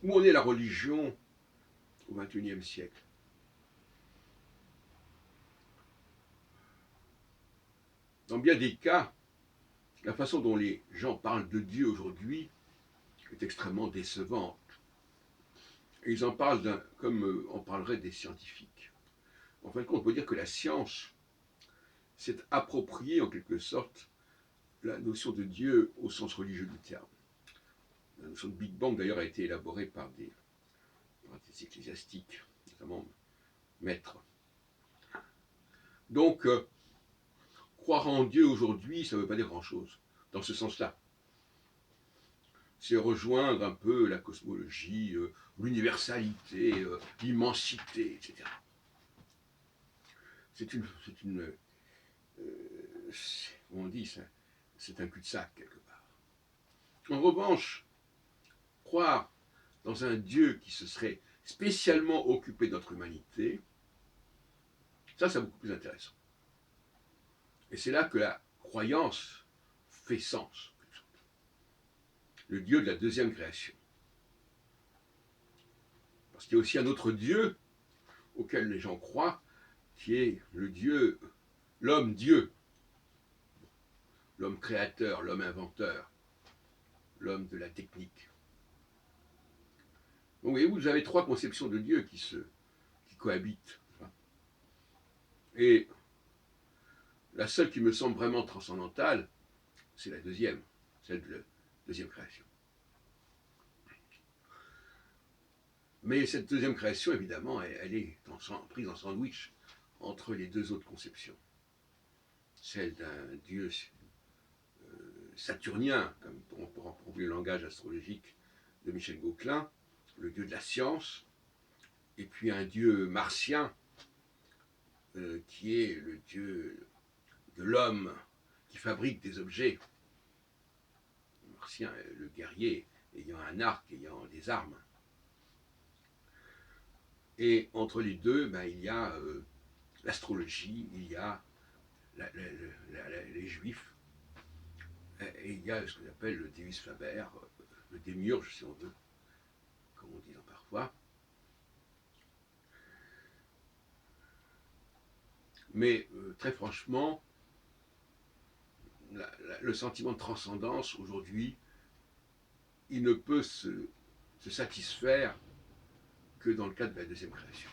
Où en est la religion au XXIe siècle? Dans bien des cas, la façon dont les gens parlent de Dieu aujourd'hui est extrêmement décevante. Et ils en parlent comme on parlerait des scientifiques. En fin de compte, on peut dire que la science s'est appropriée en quelque sorte la notion de Dieu au sens religieux du terme. La notion de Big Bang d'ailleurs a été élaborée par des ecclésiastiques, notamment maîtres. Donc, croire en Dieu aujourd'hui, ça ne veut pas dire grand-chose, dans ce sens-là. C'est rejoindre un peu la cosmologie, l'universalité, l'immensité, etc. C'est une on dit, c'est un cul-de-sac quelque part. En revanche, croire dans un Dieu qui se serait spécialement occupé de notre humanité, ça c'est beaucoup plus intéressant. Et c'est là que la croyance fait sens. Le Dieu de la deuxième création. Parce qu'il y a aussi un autre Dieu auquel les gens croient, qui est le Dieu, l'homme-Dieu, l'homme créateur, l'homme inventeur, l'homme de la technique. Donc, vous avez trois conceptions de Dieu qui cohabitent. Et la seule qui me semble vraiment transcendantale, c'est la deuxième, celle de la deuxième création. Mais cette deuxième création, évidemment, elle est prise en sandwich entre les deux autres conceptions. Celle d'un Dieu saturnien, comme pour reprendre le langage astrologique de Michel Gauquelin, le Dieu de la science, et puis un Dieu martien, qui est le Dieu de l'homme qui fabrique des objets. Le martien, le guerrier, ayant un arc, ayant des armes. Et entre les deux, il y a l'astrologie, il y a les juifs, et il y a ce qu'on appelle le Deus Faber, le démiurge, si on veut, comme on dit parfois. Mais très franchement, le sentiment de transcendance aujourd'hui, il ne peut se satisfaire que dans le cadre de la deuxième création.